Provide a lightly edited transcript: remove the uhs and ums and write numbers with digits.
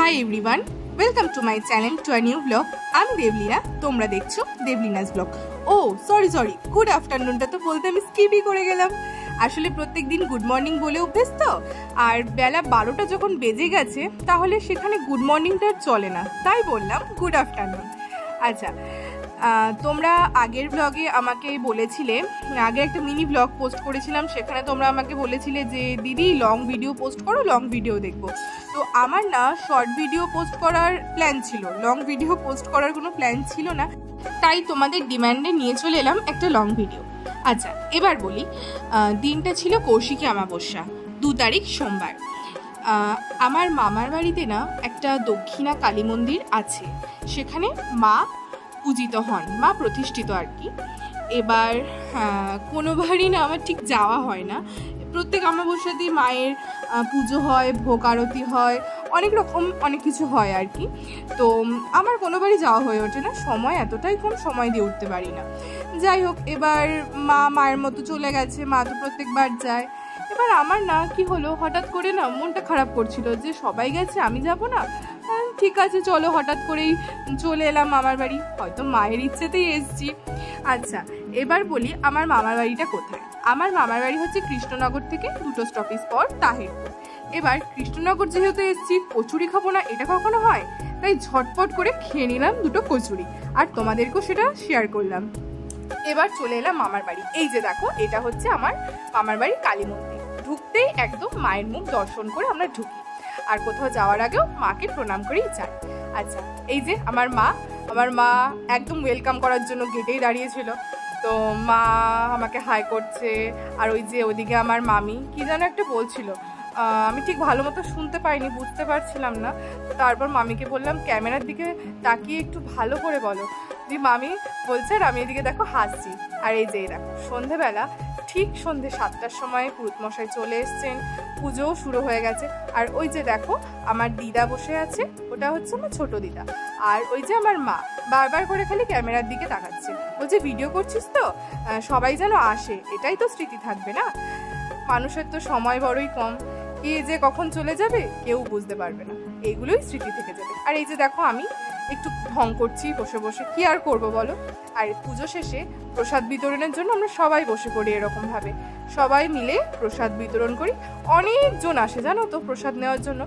Hi everyone, welcome to my channel to a new blog. আমি দেবলীনা, তোমরা দেখছো দেবলীনাস blog. ও sorry, good আফটারনুনটা তো বলতে আমি স্কিপই করে গেলাম। আসলে প্রত্যেক দিন গুড মর্নিং বলে অভ্যেস তো, আর বেলা 12টা যখন বেজে গেছে তাহলে সেখানে গুড মর্নিংটা চলে না, তাই বললাম গুড আফটারনুন। আচ্ছা, তোমরা আগের ব্লগে আমাকে বলেছিলে, আগে একটা মিনি ব্লগ পোস্ট করেছিলাম, সেখানে তোমরা আমাকে বলেছিলে যে দিদি লং ভিডিও পোস্ট করো, লং ভিডিও দেখবো। তো আমার না শর্ট ভিডিও পোস্ট করার প্ল্যান ছিল, লং ভিডিও পোস্ট করার কোনো প্ল্যান ছিল না, তাই তোমাদের ডিম্যান্ডে নিয়ে চলে এলাম একটা লং ভিডিও। আচ্ছা, এবার বলি, দিনটা ছিল কৌশিকী অমাবস্যা, 2 তারিখ সোমবার। আমার মামার বাড়িতে না একটা দক্ষিণা কালী মন্দির আছে, সেখানে মা পূজিত হন, মা প্রতিষ্ঠিত আর কি। এবার কোনোবারই না আমার ঠিক যাওয়া হয় না, প্রত্যেক অমাবস্যাতেই মায়ের পুজো হয়, ভোগ আরতি হয়, অনেক রকম অনেক কিছু হয় আর কি। তো আমার কোনোবারই যাওয়া হয়ে ওঠে না, সময় এতটাই কম, সময় দিয়ে উঠতে পারি না। যাই হোক, এবার মায়ের মতো চলে গেছে, মা তো প্রত্যেকবার যায়। এবার আমার না কি হলো, হঠাৎ করে না মনটা খারাপ করছিল যে সবাই গেছে আমি যাব না, ঠিক আছে চলো, হঠাৎ করেই চলে এলাম মামার বাড়ি, হয়তো মায়ের ইচ্ছেতেই এসছি। আচ্ছা, এবার বলি আমার মামার বাড়িটা কোথায়। আমার মামার বাড়ি হচ্ছে কৃষ্ণনগর থেকে 2 স্টপেজ পর তাহিরপুর। এবার কৃষ্ণনগর যেহেতু এসছি, কচুরি খাবো না এটা কখনো হয়, তাই ঝটপট করে খেয়ে নিলাম 2 কচুরি, আর তোমাদেরকেও সেটা শেয়ার করলাম। এবার চলে এলাম মামার বাড়ি। এই যে দেখো, এটা হচ্ছে আমার মামার বাড়ি কালী মন্দির। ঢুকতেই একদম মায়ের মুখ দর্শন করে আমরা ঢুকি, আর কোথাও যাওয়ার আগেও মাকে প্রণাম করেই যাই। আচ্ছা, এই যে আমার মা একদম ওয়েলকাম করার জন্য গেটেই দাঁড়িয়েছিল। তো মা আমাকে হাই করছে, আর ওই যে ওদিকে আমার মামি কি যেন একটা বলছিল, আমি ঠিক ভালো মতো শুনতে পাইনি, বুঝতে পারছিলাম না। তারপর মামিকে বললাম ক্যামেরার দিকে তাকিয়ে একটু ভালো করে বলো। যে মামি বলছে, আর আমি এদিকে দেখো হাসছি। আর এই যে দেখো, সন্ধেবেলা ঠিক সন্ধে 7টার সময় পুরুতমশাই চলে এসছেন, পুজোও শুরু হয়ে গেছে। আর ওই যে দেখো আমার দিদা বসে আছে, ওটা হচ্ছে আমার ছোট দিদা। আর ওই যে আমার মা বারবার করে খালি ক্যামেরার দিকে তাকাচ্ছে, বলছে ভিডিও করছিস তো, সবাই যেন আসে, এটাই তো স্মৃতি থাকবে না। মানুষের তো সময় বড়ই কম, কে যে কখন চলে যাবে কেউ বুঝতে পারবে না, এইগুলোই স্মৃতি থেকে যাবে। আর এই যে দেখো আমি একটু ঢং করছি বসে বসে, কি আর করবো বলো। আর পুজো শেষে প্রসাদ বিতরণের জন্য আমরা সবাই বসে পড়ি, এরকম ভাবে সবাই মিলে প্রসাদ বিতরণ করি। অনেকজন আসে জানো তো প্রসাদ নেওয়ার জন্য।